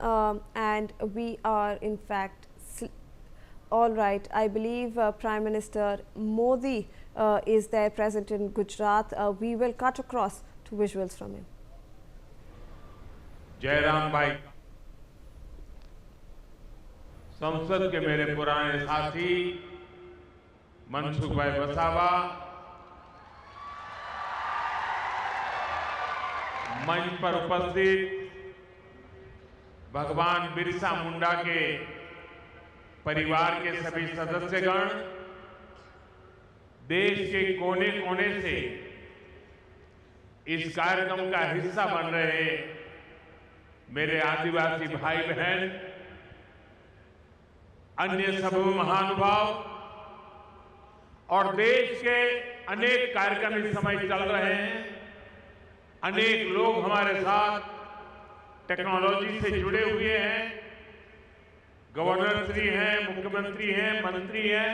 and we are in fact all right. I believe Prime Minister Modi is there present in Gujarat. We will cut across to visuals from him. Jairam भाई, संसद के मेरे पुराने साथी मनसुख भाई वसावा, मंच पर उपस्थित भगवान बिरसा मुंडा के परिवार के सभी सदस्यगण, देश के कोने कोने से इस कार्यक्रम का हिस्सा बन रहे मेरे आदिवासी भाई बहन, अन्य सब महानुभाव और देश के अनेक कार्यक्रम इस समय चल रहे हैं। अनेक लोग हमारे साथ टेक्नोलॉजी से जुड़े हुए हैं। गवर्नर श्री हैं, मुख्यमंत्री हैं, मंत्री हैं।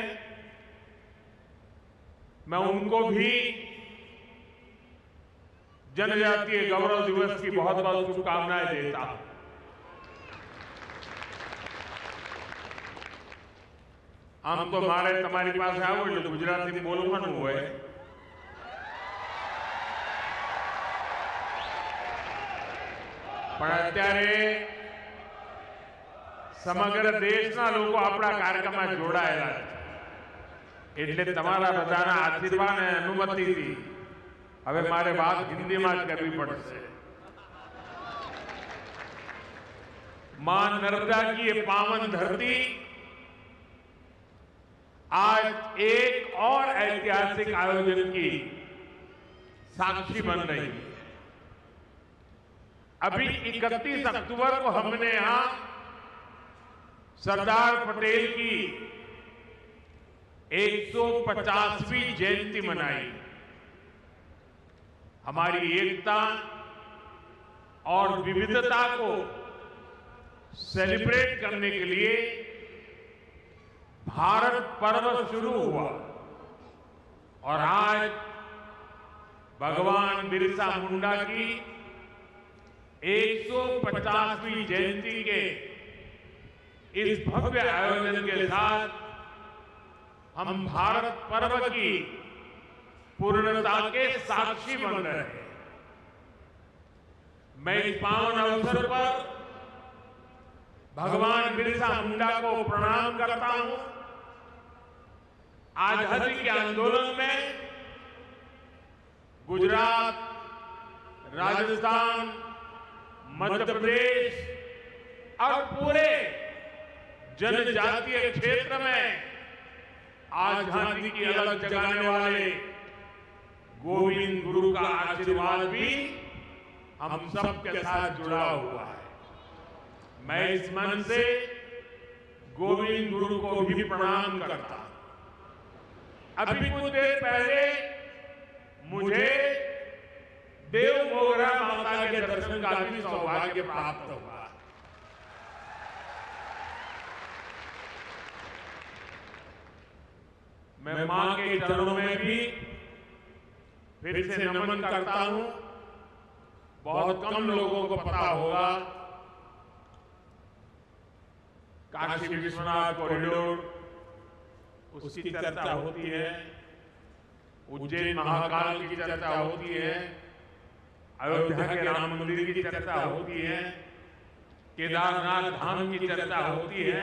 मैं उनको भी जनजातीय गौरव दिवस की बहुत बहुत शुभकामनाएं देता हूं। हम तो मारे तुम्हारी पास आओ એટલે ગુજરાતી બોલવાનું હોય। પણ અત્યારે સમગ્ર દેશના લોકો આપણા કાર્યક્રમમાં જોડાયેલા છે, એટલે તમારા બધાના આશીર્વાદ અને અનુમતિથી હવે મારે વાત હિન્દીમાં જ કરવી પડશે। मां नर्मदा की ये पावन धरती आज एक और ऐतिहासिक आयोजन की साक्षी बन रही है। अभी 31 अक्टूबर को हमने यहां सरदार पटेल की 150वीं जयंती मनाई। हमारी एकता और विविधता को सेलिब्रेट करने के लिए भारत पर्व शुरू हुआ और आज भगवान बिरसा मुंडा की 150वीं जयंती के इस भव्य आयोजन के साथ हम भारत पर्व की पूर्णता के साक्षी बन रहे हैं। मैं इस पावन अवसर पर भगवान बिरसा मुंडा को प्रणाम करता हूं। आजादी के आंदोलन में गुजरात, राजस्थान, मध्य प्रदेश और पूरे जनजातीय क्षेत्र में आजादी की अलग जगाने वाले गोविंद गुरु का आशीर्वाद भी हम सबके साथ जुड़ा हुआ है। मैं इस मन से गोविंद गुरु को भी प्रणाम करता हूं। अभी कुछ देर पहले मुझे देव मोगरा माता के दर्शन का भी सौभाग्य प्राप्त हुआ। मैं मां के चरणों में भी फिर से नमन करता हूं। बहुत कम लोगों को पता होगा, काशी विश्वनाथ कॉरिडोर उसकी चर्चा होती है, उज्जैन महाकाल की चर्चा होती है, अयोध्या के राम मंदिर की चर्चा होती है, केदारनाथ धाम की चर्चा होती है।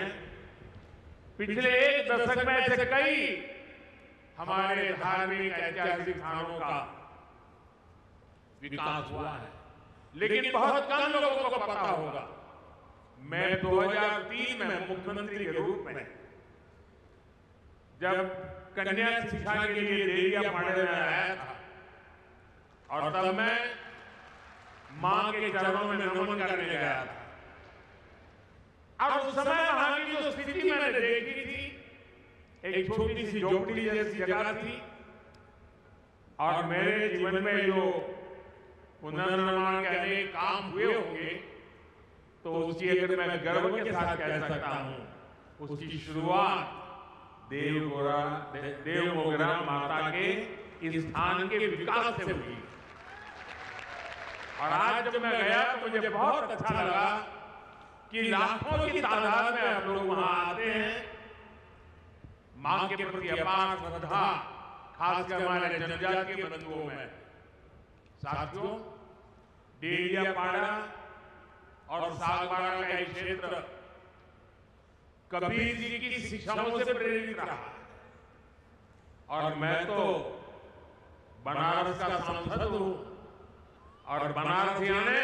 पिछले एक दशक में ऐसे कई हमारे धार्मिक ऐतिहासिक स्थानों का विकास हुआ है, लेकिन बहुत कम लोगों को पता होगा। मैं 2003 में मुख्यमंत्री के रूप में जब कन्या शिक्षा के लिए देलियापाड़े में आया था और तब मैं मां के चरणों में नमन करने गया था और उस समय वहां की जो स्थिति मैंने देखी थी, एक छोटी सी झोपड़ी जैसी जगह थी और मेरे जीवन में जो पुनर्निर्माण के अनेक काम हुए होंगे तो उसकी अगर मैं गर्व के साथ कह सकता हूं, उसकी शुरुआत देव मोगरा माता के इस स्थान के विकास से हुई। और आज जब मैं गया तो मुझे बहुत अच्छा लगा कि लाखों की तादाद में आप लोग वहां आते हैं। मां के प्रति अपार श्रद्धा खासकर हमारे जनजातीय बंधुओं में। साथियों, डेलियापाड़ा और सागबाड़ा का ये क्षेत्र कबीर जी की शिक्षाओं से प्रेरित रहा और मैं तो बनारस का सांसद हूं और बनारस यानी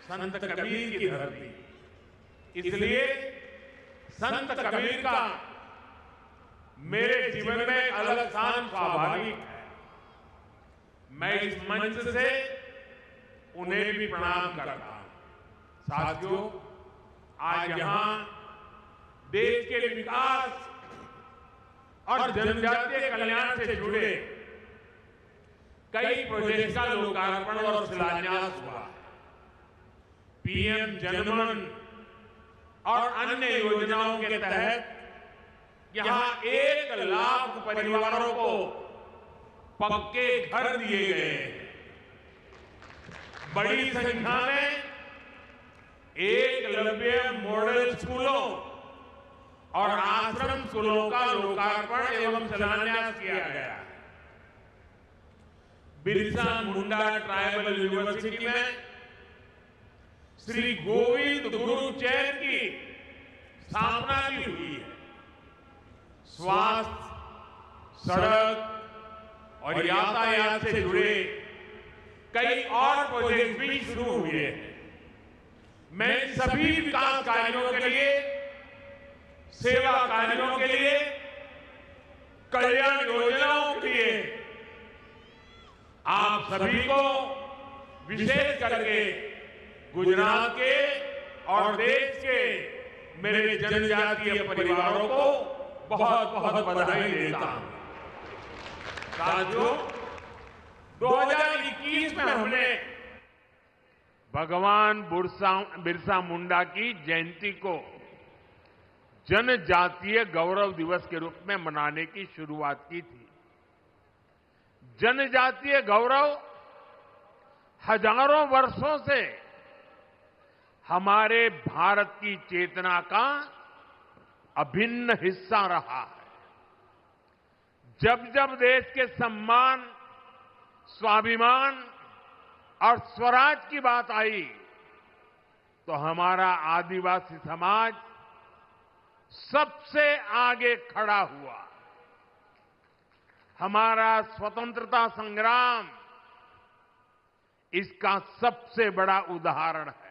संत कबीर की धरती। इसलिए संत कबीर का मेरे जीवन में एक अलग स्थान स्वाभाविक है। मैं इस मंच से उन्हें भी प्रणाम करता हूं। साथियों, आज यहां देश के विकास और जनजातीय कल्याण से जुड़े कई प्रोजेक्ट का लोकार्पण और शिलान्यास हुआ है। पीएम जनमन और अन्य योजनाओं के तहत यहां 1 लाख परिवारों को पक्के घर दिए गए हैं। बड़ी संख्या में एकलव्य मॉडल स्कूलों और आश्रम स्कूलों का लोकार्पण एवं शिलान्यास किया गया है। बिरसा मुंडा ट्राइबल यूनिवर्सिटी में श्री गोविंद गुरु चैन की स्थापना भी हुई है। स्वास्थ्य, सड़क और यातायात से जुड़े कई और प्रोजेक्ट भी शुरू हुए हैं। मैं सभी विकास कार्यों के लिए, सेवा कार्यों के लिए, कल्याण योजनाओं के लिए आप सभी को विशेष करके गुजरात के और देश के मेरे जनजातीय परिवारों को बहुत बहुत बधाई देता हूं। साथियों, 2021 में हमने भगवान बिरसा मुंडा की जयंती को जनजातीय गौरव दिवस के रूप में मनाने की शुरुआत की थी। जनजातीय गौरव हजारों वर्षों से हमारे भारत की चेतना का अभिन्न हिस्सा रहा है। जब जब देश के सम्मान, स्वाभिमान और स्वराज की बात आई तो हमारा आदिवासी समाज सबसे आगे खड़ा हुआ। हमारा स्वतंत्रता संग्राम इसका सबसे बड़ा उदाहरण है।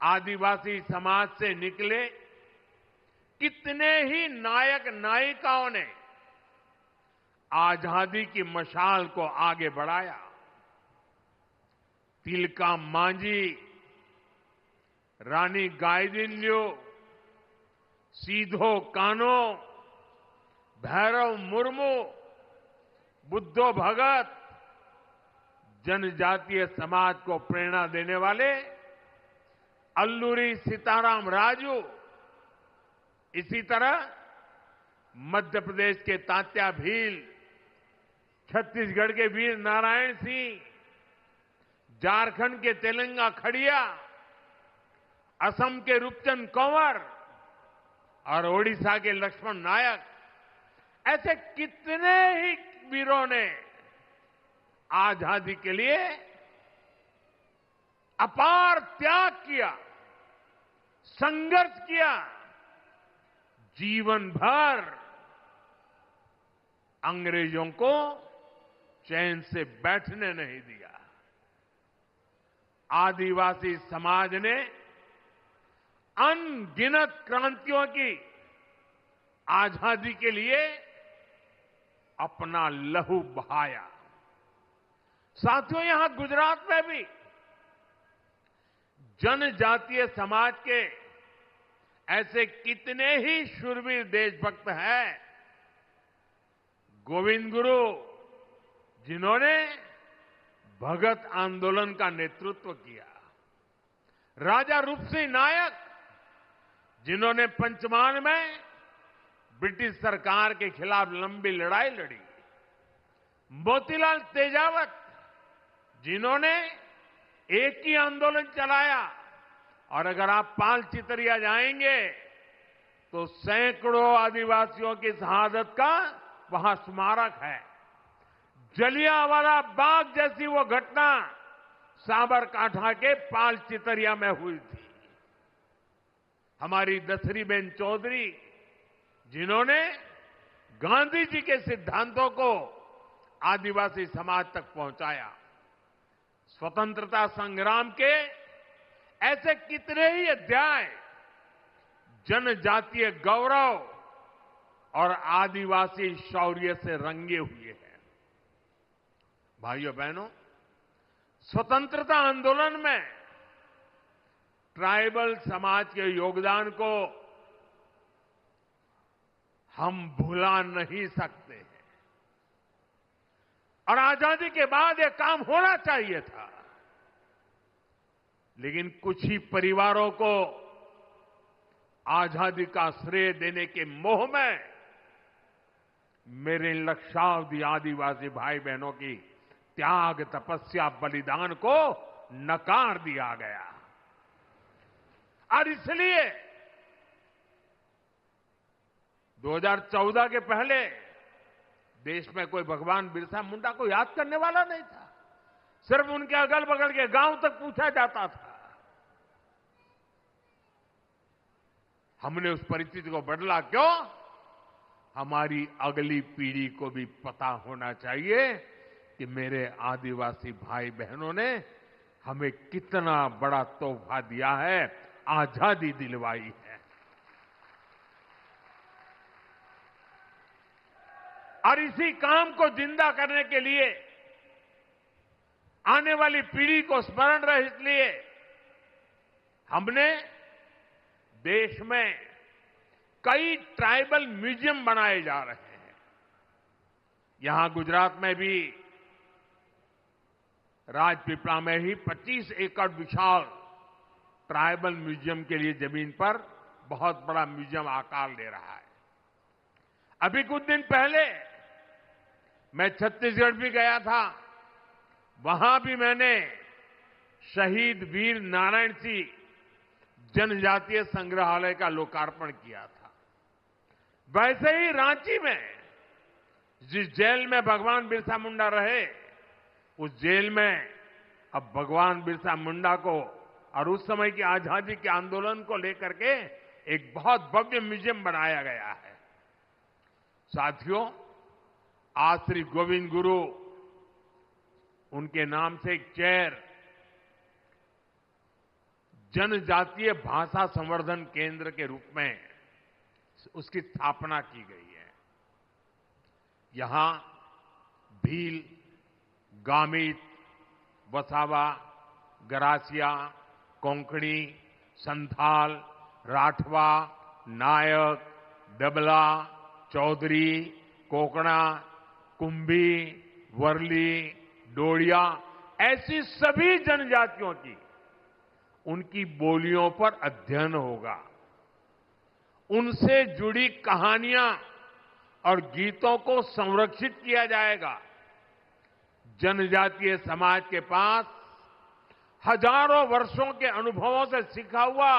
आदिवासी समाज से निकले कितने ही नायक नायिकाओं ने आजादी की मशाल को आगे बढ़ाया। तिलका मांझी, रानी गाइदिन्ल्यू, सीधो कान्हो, भैरव मुर्मू, बुद्धो भगत, जनजातीय समाज को प्रेरणा देने वाले अल्लूरी सीताराम राजू, इसी तरह मध्य प्रदेश के तात्या भील, छत्तीसगढ़ के वीर नारायण सिंह, झारखंड के तेलंगा खड़िया, असम के रूपचंद कंवर और ओडिशा के लक्ष्मण नायक, ऐसे कितने ही वीरों ने आजादी के लिए अपार त्याग किया, संघर्ष किया, जीवन भर अंग्रेजों को चैन से बैठने नहीं दिया। आदिवासी समाज ने अनगिनत क्रांतियों की आजादी के लिए अपना लहू बहाया। साथियों, यहां गुजरात में भी जनजातीय समाज के ऐसे कितने ही शूरवीर देशभक्त हैं। गोविंद गुरु, जिन्होंने भगत आंदोलन का नेतृत्व किया, राजा रूपसिंह नायक, जिन्होंने पंचमहाल में ब्रिटिश सरकार के खिलाफ लंबी लड़ाई लड़ी, मोतीलाल तेजावत, जिन्होंने एक ही आंदोलन चलाया और अगर आप पाल चितरिया जाएंगे तो सैकड़ों आदिवासियों की शहादत का वहां स्मारक है। जलियांवाला बाग जैसी वो घटना साबरकांठा के पाल चितरिया में हुई थी। हमारी दसरीबेन चौधरी, जिन्होंने गांधी जी के सिद्धांतों को आदिवासी समाज तक पहुंचाया। स्वतंत्रता संग्राम के ऐसे कितने ही अध्याय जनजातीय गौरव और आदिवासी शौर्य से रंगे हुए हैं। भाइयों बहनों, स्वतंत्रता आंदोलन में ट्राइबल समाज के योगदान को हम भुला नहीं सकते हैं और आजादी के बाद यह काम होना चाहिए था, लेकिन कुछ ही परिवारों को आजादी का श्रेय देने के मोह में मेरे लक्षावधि आदिवासी भाई बहनों की त्याग, तपस्या, बलिदान को नकार दिया गया। और इसलिए 2014 के पहले देश में कोई भगवान बिरसा मुंडा को याद करने वाला नहीं था। सिर्फ उनके अगल बगल के गांव तक पूछा जाता था। हमने उस परिस्थिति को बदला। क्यों? हमारी अगली पीढ़ी को भी पता होना चाहिए कि मेरे आदिवासी भाई बहनों ने हमें कितना बड़ा तोहफा दिया है, आजादी दिलवाई है। और इसी काम को जिंदा करने के लिए, आने वाली पीढ़ी को स्मरण रहे इसलिए हमने देश में कई ट्राइबल म्यूजियम बनाए जा रहे हैं। यहां गुजरात में भी राजपीपला में ही 25 एकड़ विशाल ट्राइबल म्यूजियम के लिए जमीन पर बहुत बड़ा म्यूजियम आकार ले रहा है। अभी कुछ दिन पहले मैं छत्तीसगढ़ भी गया था। वहां भी मैंने शहीद वीर नारायण सिंह जनजातीय संग्रहालय का लोकार्पण किया था। वैसे ही रांची में जिस जेल में भगवान बिरसा मुंडा रहे, उस जेल में अब भगवान बिरसा मुंडा को और उस समय की आजादी के आंदोलन को लेकर के एक बहुत भव्य म्यूजियम बनाया गया है। साथियों, आज श्री गोविंद गुरु, उनके नाम से एक चेयर जनजातीय भाषा संवर्धन केंद्र के रूप में उसकी स्थापना की गई है। यहां भील, गामित, वसावा, गरासिया, कोंकणी, संथाल, राठवा, नायक, डबला, चौधरी, कोकणा, कुंभी, वर्ली, डोडिया, ऐसी सभी जनजातियों की उनकी बोलियों पर अध्ययन होगा। उनसे जुड़ी कहानियां और गीतों को संरक्षित किया जाएगा। जनजातीय समाज के पास हजारों वर्षों के अनुभवों से सीखा हुआ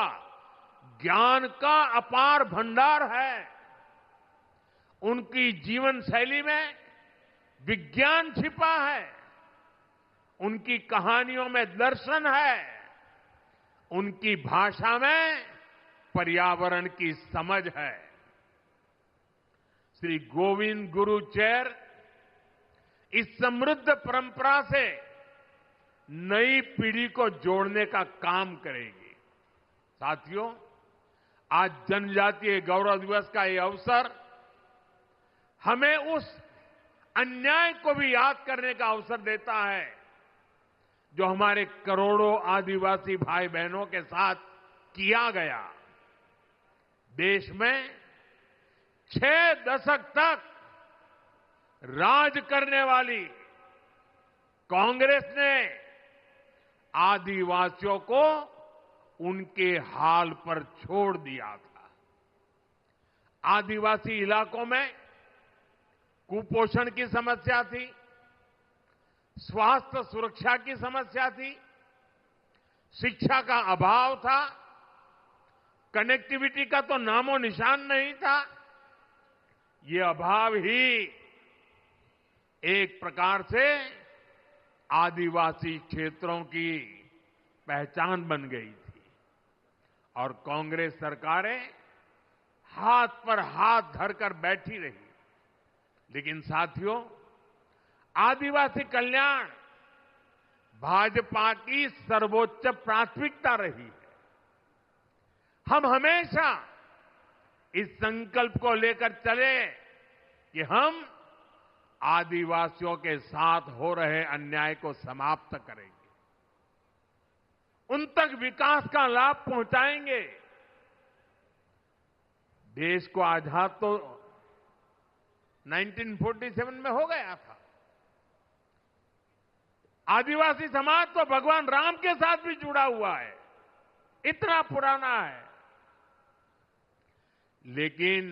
ज्ञान का अपार भंडार है। उनकी जीवन शैली में विज्ञान छिपा है। उनकी कहानियों में दर्शन है। उनकी भाषा में पर्यावरण की समझ है। श्री गोविंद गुरु चेयर इस समृद्ध परंपरा से नई पीढ़ी को जोड़ने का काम करेगी। साथियों, आज जनजातीय गौरव दिवस का ये अवसर हमें उस अन्याय को भी याद करने का अवसर देता है जो हमारे करोड़ों आदिवासी भाई बहनों के साथ किया गया। देश में 6 दशक तक राज करने वाली कांग्रेस ने आदिवासियों को उनके हाल पर छोड़ दिया था। आदिवासी इलाकों में कुपोषण की समस्या थी, स्वास्थ्य सुरक्षा की समस्या थी, शिक्षा का अभाव था, कनेक्टिविटी का तो नामो निशान नहीं था। ये अभाव ही एक प्रकार से आदिवासी क्षेत्रों की पहचान बन गई थी और कांग्रेस सरकारें हाथ पर हाथ धरकर बैठी रही। लेकिन साथियों, आदिवासी कल्याण भाजपा की सर्वोच्च प्राथमिकता रही है। हम हमेशा इस संकल्प को लेकर चले कि हम आदिवासियों के साथ हो रहे अन्याय को समाप्त करेंगे, उन तक विकास का लाभ पहुंचाएंगे। देश को आजाद तो 1947 में हो गया था। आदिवासी समाज तो भगवान राम के साथ भी जुड़ा हुआ है, इतना पुराना है। लेकिन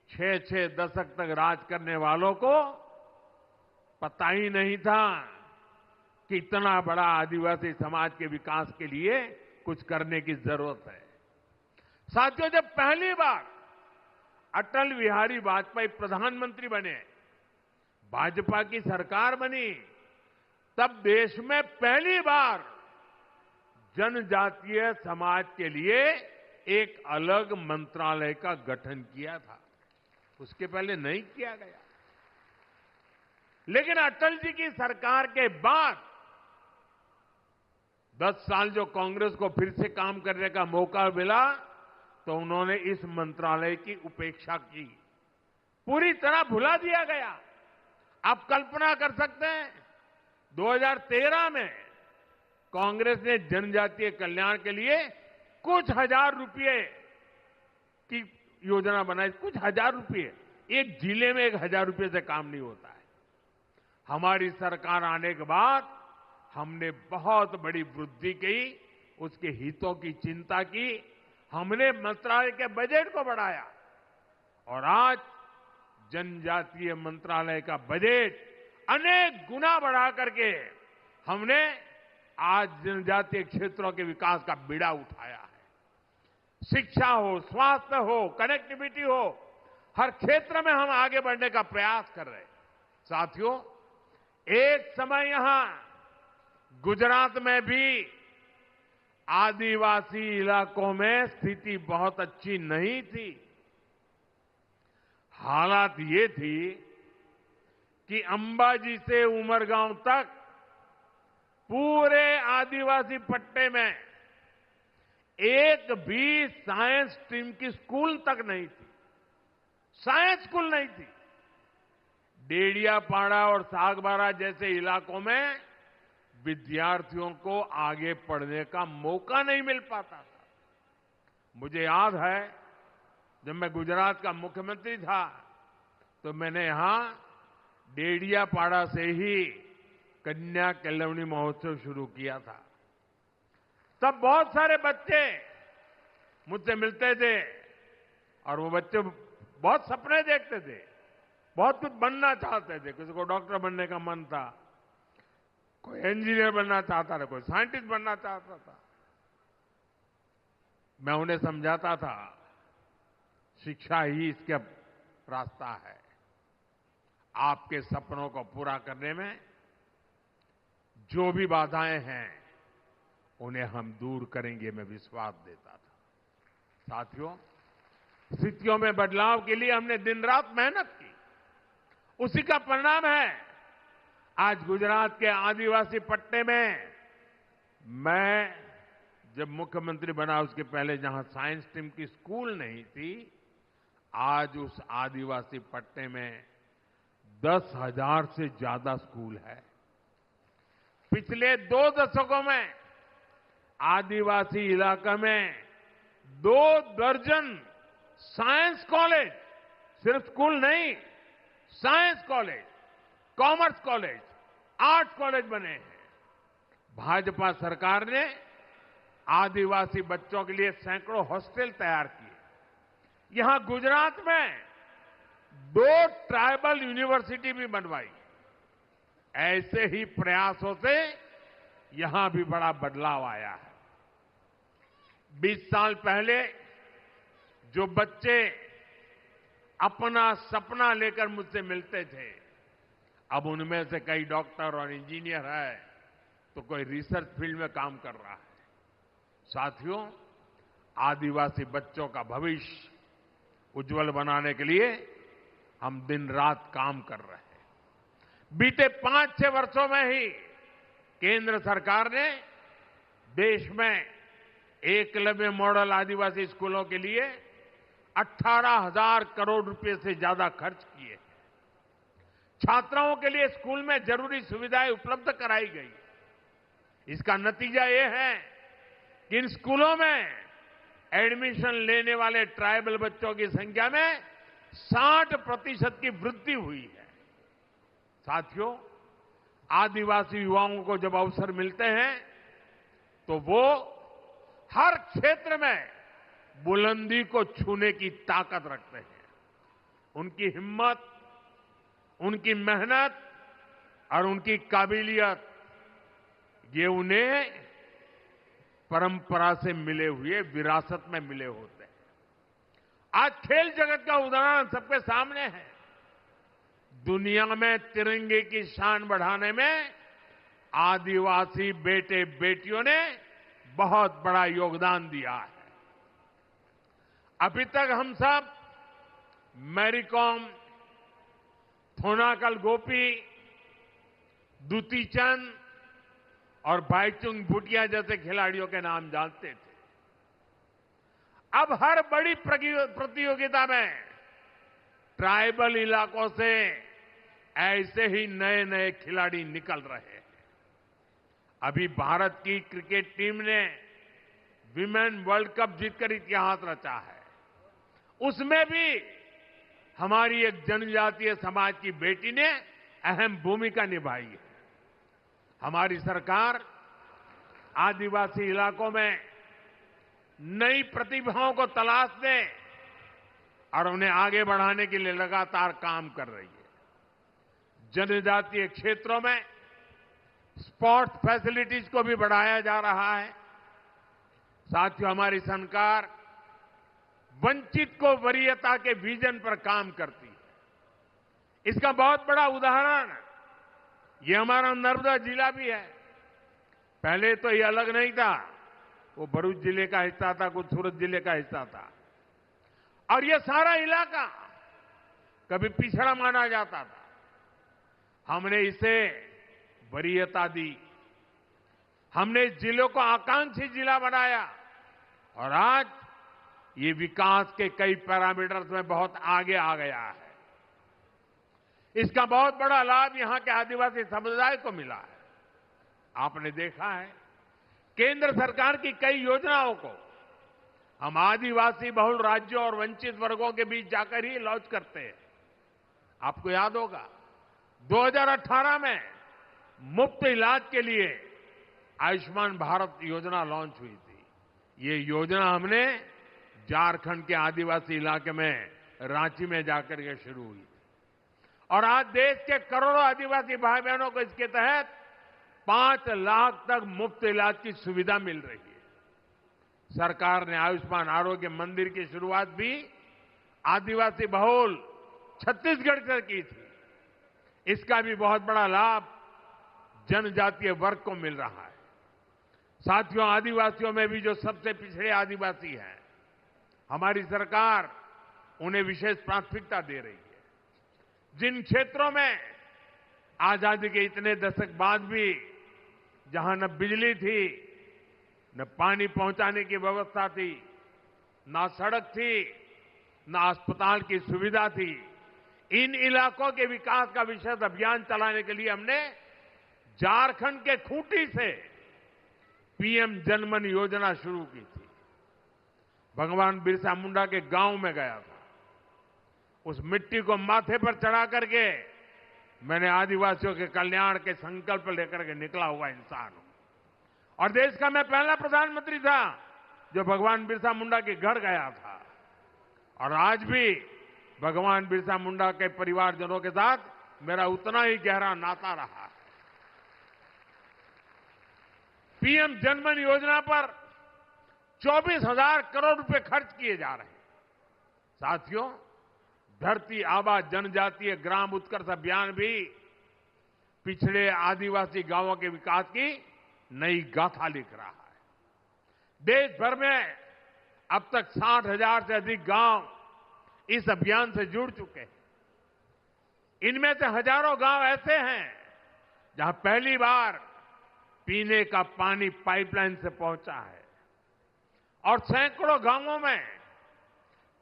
6-6 दशक तक राज करने वालों को पता ही नहीं था कि इतना बड़ा आदिवासी समाज के विकास के लिए कुछ करने की जरूरत है। साथियों, जब पहली बार अटल बिहारी वाजपेयी प्रधानमंत्री बने, भाजपा की सरकार बनी, तब देश में पहली बार जनजातीय समाज के लिए एक अलग मंत्रालय का गठन किया था। उसके पहले नहीं किया गया। लेकिन अटल जी की सरकार के बाद 10 साल जो कांग्रेस को फिर से काम करने का मौका मिला, तो उन्होंने इस मंत्रालय की उपेक्षा की, पूरी तरह भुला दिया गया। आप कल्पना कर सकते हैं, 2013 में कांग्रेस ने जनजातीय कल्याण के लिए कुछ हजार रुपए की योजना बनाई। कुछ हजार रुपए, एक जिले में 1000 रुपए से काम नहीं होता है। हमारी सरकार आने के बाद हमने बहुत बड़ी वृद्धि की, उसके हितों की चिंता की, हमने मंत्रालय के बजट को बढ़ाया और आज जनजातीय मंत्रालय का बजट अनेक गुना बढ़ा करके हमने आज जनजातीय क्षेत्रों के विकास का बीड़ा उठाया है। शिक्षा हो, स्वास्थ्य हो, कनेक्टिविटी हो, हर क्षेत्र में हम आगे बढ़ने का प्रयास कर रहे हैं। साथियों, एक समय यहां गुजरात में भी आदिवासी इलाकों में स्थिति बहुत अच्छी नहीं थी। हालात ये थी कि अंबाजी से उमरगांव तक पूरे आदिवासी पट्टे में एक भी साइंस स्ट्रीम की स्कूल तक नहीं थी। साइंस स्कूल नहीं थी। डेडियापाड़ा और सागबारा जैसे इलाकों में विद्यार्थियों को आगे पढ़ने का मौका नहीं मिल पाता था। मुझे याद है, जब मैं गुजरात का मुख्यमंत्री था तो मैंने यहां डेडियापाड़ा से ही कन्या केलवनी महोत्सव शुरू किया था। तब बहुत सारे बच्चे मुझसे मिलते थे और वो बच्चे बहुत सपने देखते थे, बहुत कुछ बनना चाहते थे। किसी को डॉक्टर बनने का मन था, कोई इंजीनियर बनना चाहता था, कोई साइंटिस्ट बनना चाहता था। मैं उन्हें समझाता था, शिक्षा ही इसका रास्ता है। आपके सपनों को पूरा करने में जो भी बाधाएं हैं उन्हें हम दूर करेंगे, मैं विश्वास देता था। साथियों, स्थितियों में बदलाव के लिए हमने दिन रात मेहनत की, उसी का परिणाम है आज गुजरात के आदिवासी पट्टे में। मैं जब मुख्यमंत्री बना उसके पहले जहां साइंस स्ट्रीम की स्कूल नहीं थी, आज उस आदिवासी पट्टे में 10,000 से ज्यादा स्कूल है। पिछले 2 दशकों में आदिवासी इलाका में 2 दर्जन साइंस कॉलेज, सिर्फ स्कूल नहीं, science college, commerce college, arts college बने हैं। भाजपा सरकार ने आदिवासी बच्चों के लिए सैकड़ों हॉस्टल तैयार किए। यहां गुजरात में 2 ट्राइबल यूनिवर्सिटी भी बनवाई। ऐसे ही प्रयासों से यहां भी बड़ा बदलाव आया है। 20 साल पहले जो बच्चे अपना सपना लेकर मुझसे मिलते थे, अब उनमें से कई डॉक्टर और इंजीनियर है, तो कोई रिसर्च फील्ड में काम कर रहा है। साथियों, आदिवासी बच्चों का भविष्य उज्जवल बनाने के लिए हम दिन रात काम कर रहे हैं। बीते 5-6 वर्षों में ही केंद्र सरकार ने देश में एकलव्य मॉडल आदिवासी स्कूलों के लिए 18,000 करोड़ रुपए से ज्यादा खर्च किए हैं। छात्राओं के लिए स्कूल में जरूरी सुविधाएं उपलब्ध कराई गई। इसका नतीजा ये है कि इन स्कूलों में एडमिशन लेने वाले ट्राइबल बच्चों की संख्या में 60% की वृद्धि हुई है। साथियों, आदिवासी युवाओं को जब अवसर मिलते हैं तो वो हर क्षेत्र में बुलंदी को छूने की ताकत रखते हैं। उनकी हिम्मत, उनकी मेहनत और उनकी काबिलियत, ये उन्हें परंपरा से मिले हुए, विरासत में मिले होते हैं। आज खेल जगत का उदाहरण सबके सामने है। दुनिया में तिरंगे की शान बढ़ाने में आदिवासी बेटे बेटियों ने बहुत बड़ा योगदान दिया है। अभी तक हम सब मैरी कॉम, थोनाकल गोपी, दुती चंद और भाईचुंग भूटिया जैसे खिलाड़ियों के नाम जानते थे। अब हर बड़ी प्रतियोगिता में ट्राइबल इलाकों से ऐसे ही नए नए खिलाड़ी निकल रहे हैं। अभी भारत की क्रिकेट टीम ने विमेन वर्ल्ड कप जीतकर इतिहास रचा है। उसमें भी हमारी एक जनजातीय समाज की बेटी ने अहम भूमिका निभाई है। हमारी सरकार आदिवासी इलाकों में नई प्रतिभाओं को तलाशने और उन्हें आगे बढ़ाने के लिए लगातार काम कर रही है। जनजातीय क्षेत्रों में स्पोर्ट्स फैसिलिटीज को भी बढ़ाया जा रहा है। साथियों, हमारी सरकार वंचित को वरीयता के विजन पर काम करती है। इसका बहुत बड़ा उदाहरण ये हमारा नर्मदा जिला भी है। पहले तो ये अलग नहीं था, वो भरूच जिले का हिस्सा था, कुछ सूरत जिले का हिस्सा था, और ये सारा इलाका कभी पिछड़ा माना जाता था। हमने इसे वरीयता दी, हमने इस जिले को आकांक्षी जिला बनाया और आज ये विकास के कई पैरामीटर्स में बहुत आगे आ गया है। इसका बहुत बड़ा लाभ यहां के आदिवासी समुदाय को मिला है। आपने देखा है, केंद्र सरकार की कई योजनाओं को हम आदिवासी बहुल राज्यों और वंचित वर्गों के बीच जाकर ही लॉन्च करते हैं। आपको याद होगा 2018 में मुफ्त इलाज के लिए आयुष्मान भारत योजना लॉन्च हुई थी। ये योजना हमने झारखंड के आदिवासी इलाके में रांची में जाकर के शुरू हुई और आज देश के करोड़ों आदिवासी भाई बहनों को इसके तहत 5 लाख तक मुफ्त इलाज की सुविधा मिल रही है। सरकार ने आयुष्मान आरोग्य मंदिर की शुरुआत भी आदिवासी बहुल छत्तीसगढ़ से की थी। इसका भी बहुत बड़ा लाभ जनजातीय वर्ग को मिल रहा है। साथियों, आदिवासियों में भी जो सबसे पिछड़े आदिवासी हैं, हमारी सरकार उन्हें विशेष प्राथमिकता दे रही है। जिन क्षेत्रों में आजादी के इतने दशक बाद भी जहां न बिजली थी, न पानी पहुंचाने की व्यवस्था थी, न सड़क थी, न अस्पताल की सुविधा थी, इन इलाकों के विकास का विशेष अभियान चलाने के लिए हमने झारखंड के खूंटी से पीएम जनमन योजना शुरू की थी। भगवान बिरसा मुंडा के गांव में गया था। उस मिट्टी को माथे पर चढ़ा करके मैंने आदिवासियों के कल्याण के संकल्प लेकर के निकला हुआ इंसान हूं और देश का मैं पहला प्रधानमंत्री था जो भगवान बिरसा मुंडा के घर गया था। और आज भी भगवान बिरसा मुंडा के परिवारजनों के साथ मेरा उतना ही गहरा नाता रहा है। पीएम जनमन योजना पर 24,000 करोड़ रुपए खर्च किए जा रहे हैं। साथियों, धरती आबा जनजातीय ग्राम उत्कर्ष अभियान भी पिछड़े आदिवासी गांवों के विकास की नई गाथा लिख रहा है। देश भर में अब तक 60,000 से अधिक गांव इस अभियान से जुड़ चुके हैं। इनमें से हजारों गांव ऐसे हैं जहां पहली बार पीने का पानी पाइपलाइन से पहुंचा है और सैकड़ों गांवों में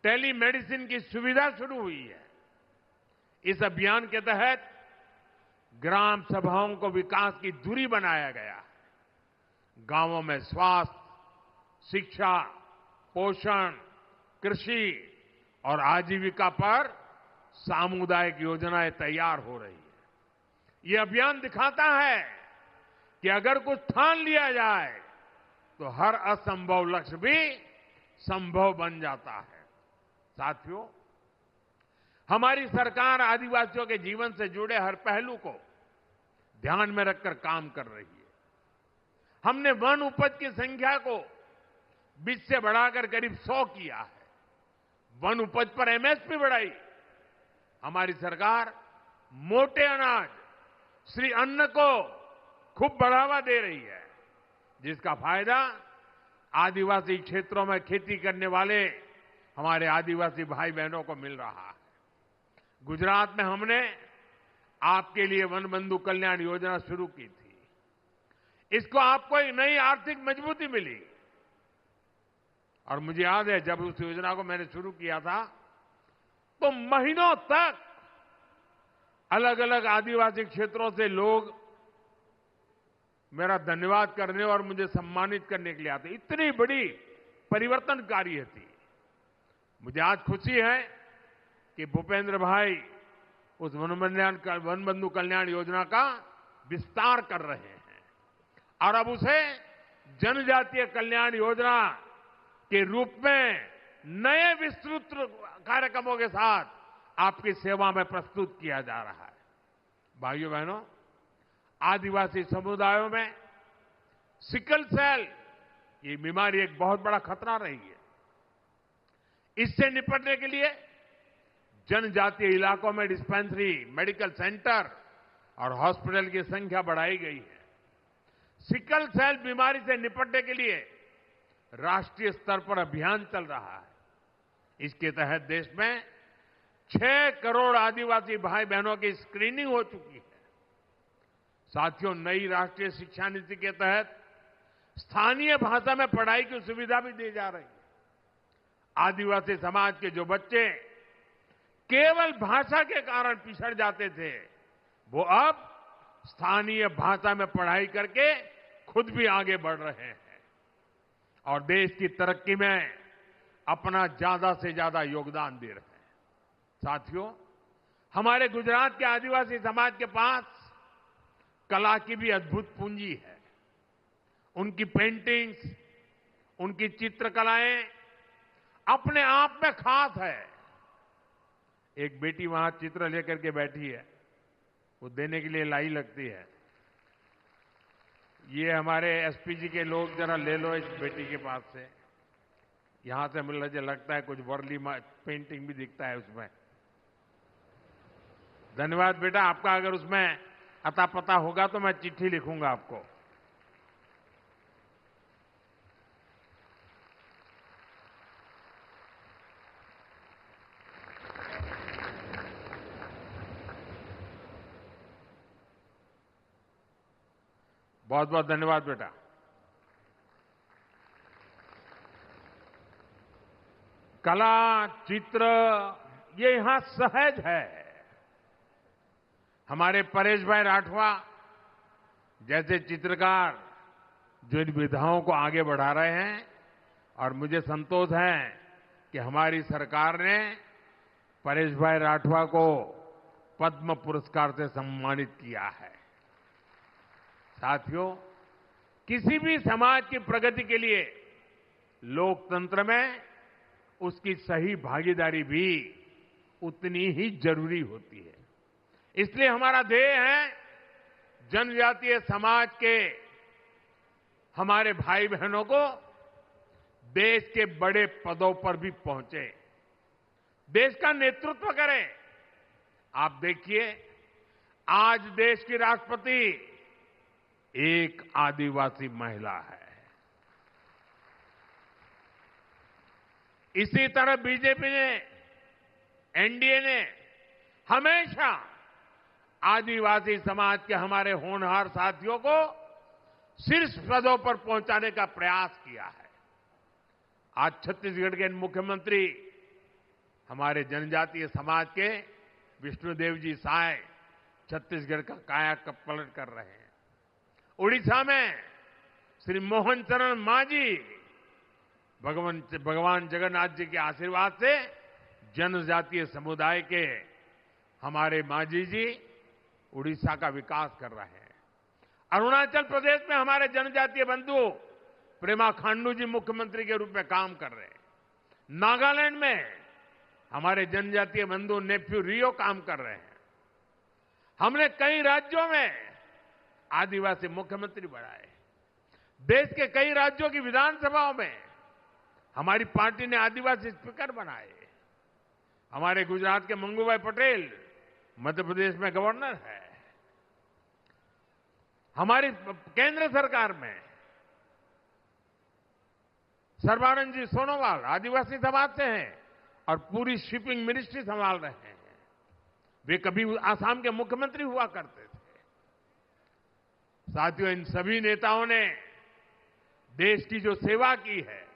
टेलीमेडिसिन की सुविधा शुरू हुई है। इस अभियान के तहत ग्राम सभाओं को विकास की धुरी बनाया गया है। गांवों में स्वास्थ्य, शिक्षा, पोषण, कृषि और आजीविका पर सामुदायिक योजनाएं तैयार हो रही है। ये अभियान दिखाता है कि अगर कुछ ठान लिया जाए तो हर असंभव लक्ष्य भी संभव बन जाता है। साथियों, हमारी सरकार आदिवासियों के जीवन से जुड़े हर पहलू को ध्यान में रखकर काम कर रही है। हमने वन उपज की संख्या को 20 से बढ़ाकर करीब 100 किया है। वन उपज पर एमएसपी बढ़ाई। हमारी सरकार मोटे अनाज, श्री अन्न को खूब बढ़ावा दे रही है, जिसका फायदा आदिवासी क्षेत्रों में खेती करने वाले हमारे आदिवासी भाई बहनों को मिल रहा है। गुजरात में हमने आपके लिए वन बंधु कल्याण योजना शुरू की थी। इसको आपको एक नई आर्थिक मजबूती मिली और मुझे याद है जब उस योजना को मैंने शुरू किया था तो महीनों तक अलग अलग आदिवासी क्षेत्रों से लोग मेरा धन्यवाद करने और मुझे सम्मानित करने के लिए आते। इतनी बड़ी परिवर्तनकारी थी। मुझे आज खुशी है कि भूपेंद्र भाई उस वन बंधु कल्याण योजना का विस्तार कर रहे हैं और अब उसे जनजातीय कल्याण योजना के रूप में नए विस्तृत कार्यक्रमों के साथ आपकी सेवा में प्रस्तुत किया जा रहा है। भाइयों बहनों, आदिवासी समुदायों में सिकल सेल ये बीमारी एक बहुत बड़ा खतरा रही है। इससे निपटने के लिए जनजातीय इलाकों में डिस्पेंसरी, मेडिकल सेंटर और हॉस्पिटल की संख्या बढ़ाई गई है। सिकल सेल बीमारी से निपटने के लिए राष्ट्रीय स्तर पर अभियान चल रहा है। इसके तहत देश में 6 करोड़ आदिवासी भाई बहनों की स्क्रीनिंग हो चुकी है। साथियों, नई राष्ट्रीय शिक्षा नीति के तहत स्थानीय भाषा में पढ़ाई की सुविधा भी दी जा रही है। आदिवासी समाज के जो बच्चे केवल भाषा के कारण पिछड़ जाते थे, वो अब स्थानीय भाषा में पढ़ाई करके खुद भी आगे बढ़ रहे हैं और देश की तरक्की में अपना ज्यादा से ज्यादा योगदान दे रहे हैं। साथियों, हमारे गुजरात के आदिवासी समाज के पास कला की भी अद्भुत पूंजी है। उनकी पेंटिंग्स, उनकी चित्रकलाएं अपने आप में खास है। एक बेटी वहां चित्र लेकर के बैठी है, वो देने के लिए लाई लगती है। ये हमारे एसपीजी के लोग जरा ले लो इस बेटी के पास से। यहां से मुझे लगता है कुछ वर्ली पेंटिंग भी दिखता है उसमें। धन्यवाद बेटा, आपका अगर उसमें अता पता होगा तो मैं चिट्ठी लिखूंगा आपको। बहुत बहुत धन्यवाद बेटा। कला, चित्र ये यहां सहज है। हमारे परेश भाई राठवा जैसे चित्रकार जो इन विधाओं को आगे बढ़ा रहे हैं और मुझे संतोष है कि हमारी सरकार ने परेश भाई राठवा को पद्म पुरस्कार से सम्मानित किया है। साथियों, किसी भी समाज की प्रगति के लिए लोकतंत्र में उसकी सही भागीदारी भी उतनी ही जरूरी होती है। इसलिए हमारा ध्येय है जनजातीय समाज के हमारे भाई बहनों को देश के बड़े पदों पर भी पहुंचे, देश का नेतृत्व करें। आप देखिए, आज देश की राष्ट्रपति एक आदिवासी महिला है। इसी तरह बीजेपी ने, एनडीए ने हमेशा आदिवासी समाज के हमारे होनहार साथियों को शीर्ष पदों पर पहुंचाने का प्रयास किया है। आज छत्तीसगढ़ के मुख्यमंत्री हमारे जनजातीय समाज के विष्णुदेव जी साय छत्तीसगढ़ का कायापलट कर रहे हैं। उड़ीसा में श्री मोहन चरण मांझी भगवान जगन्नाथ जी के आशीर्वाद से जनजातीय समुदाय के हमारे मांझी जी उड़ीसा का विकास कर रहे हैं। अरुणाचल प्रदेश में हमारे जनजातीय बंधु प्रेमा खांडू जी मुख्यमंत्री के रूप में काम कर रहे हैं। नागालैंड में हमारे जनजातीय बंधु नेफ्यू रियो काम कर रहे हैं। हमने कई राज्यों में आदिवासी मुख्यमंत्री बनाए। देश के कई राज्यों की विधानसभाओं में हमारी पार्टी ने आदिवासी स्पीकर बनाए। हमारे गुजरात के मंगूभाई पटेल मध्य प्रदेश में गवर्नर है। हमारी केंद्र सरकार में सर्बानंद जी सोनोवाल आदिवासी समाज से हैं और पूरी शिपिंग मिनिस्ट्री संभाल रहे हैं। वे कभी आसाम के मुख्यमंत्री हुआ करते थे। साथियों, इन सभी नेताओं ने देश की जो सेवा की है,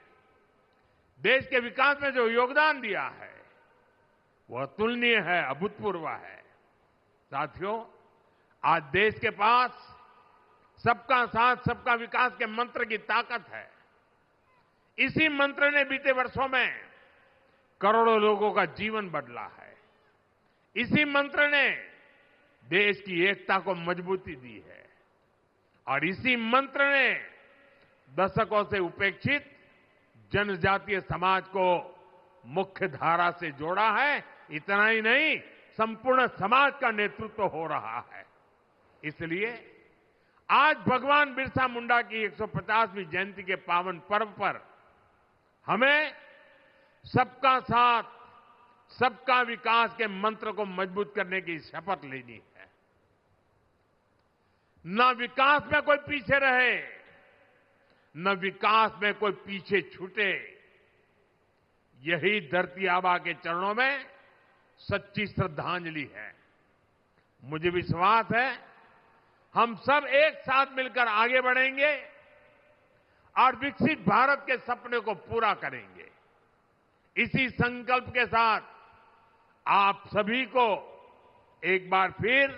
देश के विकास में जो योगदान दिया है, वह अतुलनीय है, अभूतपूर्व है। साथियों, आज देश के पास सबका साथ सबका विकास के मंत्र की ताकत है। इसी मंत्र ने बीते वर्षों में करोड़ों लोगों का जीवन बदला है। इसी मंत्र ने देश की एकता को मजबूती दी है और इसी मंत्र ने दशकों से उपेक्षित जनजातीय समाज को मुख्य धारा से जोड़ा है। इतना ही नहीं, संपूर्ण समाज का नेतृत्व हो रहा है। इसलिए आज भगवान बिरसा मुंडा की 150वीं जयंती के पावन पर्व पर हमें सबका साथ सबका विकास के मंत्र को मजबूत करने की शपथ लेनी है। न विकास में कोई पीछे रहे, न विकास में कोई पीछे छूटे। यही धरती आबा के चरणों में सच्ची श्रद्धांजलि है। मुझे विश्वास है हम सब एक साथ मिलकर आगे बढ़ेंगे और विकसित भारत के सपने को पूरा करेंगे। इसी संकल्प के साथ आप सभी को एक बार फिर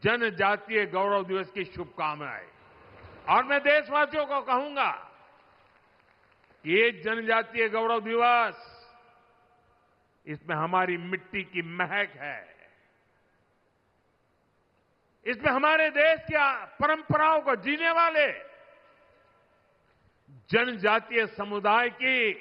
जनजातीय गौरव दिवस की शुभकामनाएं। और मैं देशवासियों को कहूंगा कि ये जनजातीय गौरव दिवस, इसमें हमारी मिट्टी की महक है, इसमें हमारे देश की परंपराओं को जीने वाले जनजातीय समुदाय की